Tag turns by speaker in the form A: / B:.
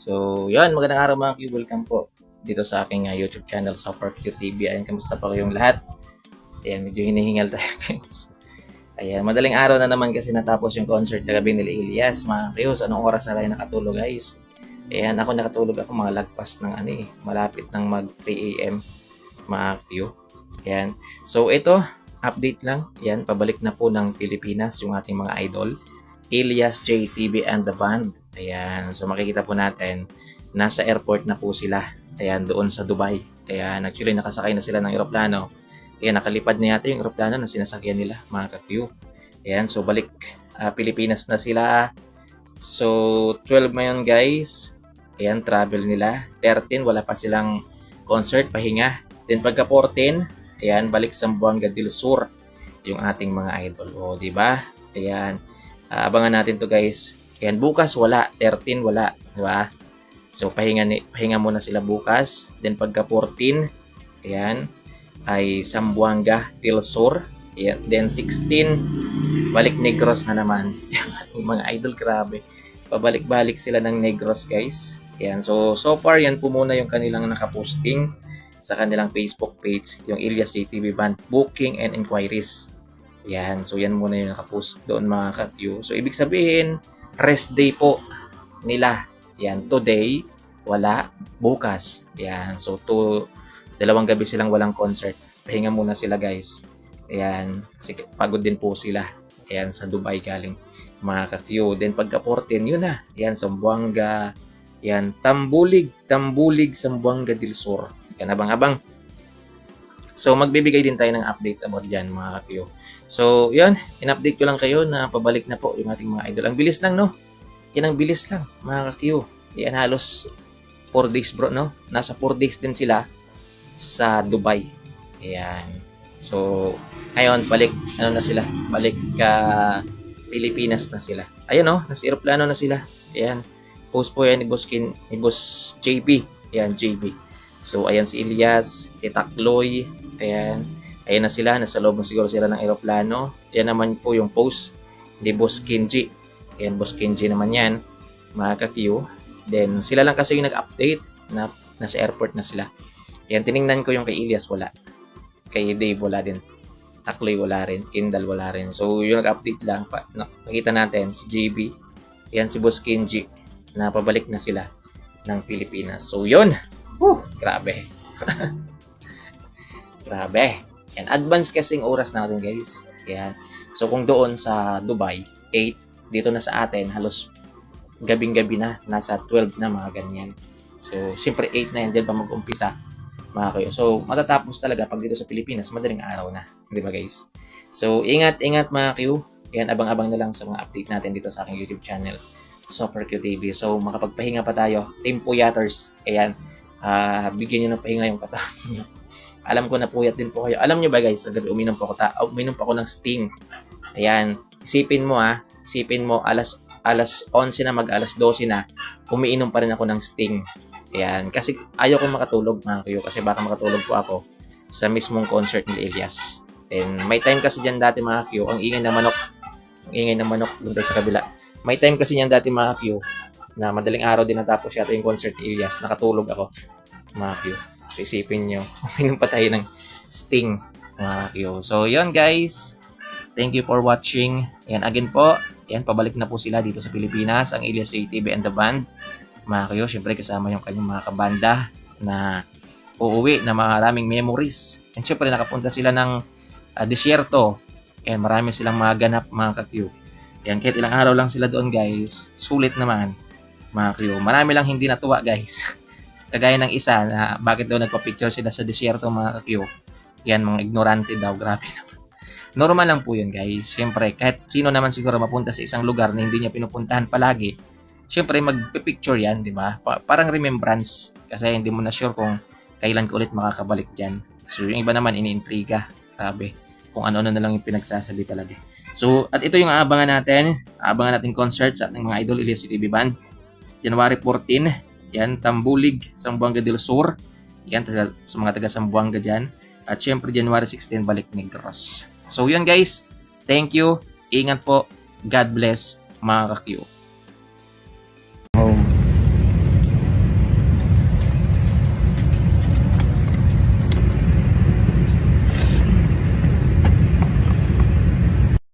A: So, yun, magandang araw mga Q. Welcome po dito sa aking YouTube channel, Super Q TV. Ayan, kamusta pa kayong lahat? Ayan, medyo hinihingal tayo guys. Ayan, madaling araw na naman kasi natapos yung concert kagabi ni Elias. Mga Q, anong oras na tayo nakatulog guys? Ayan, ako nakatulog ako mga lagpas ng malapit ng mag 3 AM mga Q. Ayan, so ito, update lang. Ayan, pabalik na po ng Pilipinas yung ating mga idol. Elias JTV and the Band. Ayan, so makikita po natin, nasa airport na po sila. Ayan, doon sa Dubai. Ayan, actually nakasakay na sila ng eroplano. Ayan, nakalipad na yata yung eroplano na sinasakyan nila, mga ka-Q. Ayan, so balik Pilipinas na sila. So, 12 ngayon guys. Ayan, travel nila. 13, wala pa silang concert, pahinga. Then pagka 14, ayan, balik sa Zamboanga del Sur yung ating mga idol. O, di ba? Ayan, abangan natin to guys. Ayan, bukas wala, 13 wala, di ba? So pahinga muna sila bukas. Then pagka 14, ayan, ay Zamboanga del Sur. Ayan, then 16, balik Negros na naman. Ating mga idol, grabe. Pabalik-balik sila ng Negros guys. Ayan, so far yan po muna yung kanilang nakaposting sa kanilang Facebook page, yung Elias JTV Band booking and inquiries. Yan, so yan muna yung nakapost doon mga ka-Q. So ibig sabihin, rest day po nila. Yan, today, wala, bukas. Yan, so dalawang gabi silang walang concert. Pahinga muna sila guys. Yan, kasi pagod din po sila. Yan, sa Dubai galing mga ka-Q. Then pagka 14, yun na. Yan, Zamboanga. Yan, Tambulig, Zamboanga del Sur. Yan, abang-abang. So, magbibigay din tayo ng update about dyan, mga ka-Q. So, yan. In-update ko lang kayo na pabalik na po yung ating mga idol. Ang bilis lang, no? Yan ang bilis lang, mga ka-Q. Yan, halos 4 days, bro, no? Nasa 4 days din sila sa Dubai. Yan. So, ngayon, balik Pilipinas na sila. Ayan, no? Nasa aeroplano na sila. Yan. Post po yan ni Boss JB. Yan, JB. So, ayan si Elias, si Takloy, ayan. Ayan na sila, nasa loob na siguro sila ng aeroplano. Yan naman po yung post ni Boss Kenji. Ayan, Boss Kenji naman yan, mga ka-Q. Then, sila lang kasi yung nag-update na nasa airport na sila. Ayan, tiningnan ko yung kay Elias, wala. Kay Dave, wala din. Takloy, wala rin. Kindle, wala rin. So, yung nag-update lang, nakita natin, si JB, ayan, si Boss Kenji, na pabalik na sila ng Pilipinas. So, yun. Grabe. Grabe. Yan, advance kasing oras natin guys. Yan. So kung doon sa Dubai, 8, dito na sa atin, halos gabing-gabi na. Nasa 12 na mga ganyan. So, siyempre 8 na yan, dyan pa mag-umpisa. Mga kayo. So, matatapos talaga pag dito sa Pilipinas, madaling araw na. Di ba guys? So, ingat-ingat mga Q. Yan, abang-abang na lang sa mga update natin dito sa aking YouTube channel, Super Q TV. So, makapagpahinga pa tayo. Team Puyaters. Ayan. Bigyan nyo ng pahinga yung katawan nyo. Alam ko na puyat din po kayo. Alam nyo ba guys, gabi uminom pa ako ng Sting. Ayan, isipin mo alas 11 na, alas 12 na, umiinom pa rin ako ng Sting. Ayan, kasi ayaw ko makatulog mga kayo, kasi baka makatulog po ako sa mismong concert ni Elias. And may time kasi dyan dati mga kayo, ang ingay ng manok doon tayo sa kabila. May time kasi dyan dati mga kayo, na madaling araw din natapos yata yung concert ni Elias, nakatulog ako mga Q. So, isipin nyo, uminom pa tayo ng Sting mga Q. So yun guys, thank you for watching. Yan again po, yan, pabalik na po sila dito sa Pilipinas, ang Elias JTV and the Band mga Q. Syempre kasama yung kanyang mga kabanda na uuwi na maraming memories. And syempre nakapunta sila ng disyerto, and marami silang mga ganap mga Q. Yan, kahit ilang araw lang sila doon guys, sulit naman mga Q. Marami lang hindi natuwa guys. Kagaya ng isa na bakit daw nagpa-picture sila sa disyerto mga Q. Yan, mga ignorante daw. Grabe naman. Normal lang po yun guys. Siyempre, kahit sino naman siguro mapunta sa isang lugar na hindi niya pinupuntahan palagi, siyempre magpipicture yan, di ba? Parang remembrance. Kasi hindi mo na sure kung kailan ka ulit makakabalik dyan. So yung iba naman iniintriga. Grabe. Kung ano-ano na lang yung pinagsasabi talaga. So, at ito yung aabangan natin. Aabangan natin concert sa ating mga idol, Elias JTV Band. January 14, yan, Tambulig, Zamboanga del Sur. Yan, sa mga taga Zamboanga dyan. At syempre, January 16, balik Negros. So, yun guys. Thank you. Ingat po. God bless, mga ka-Q.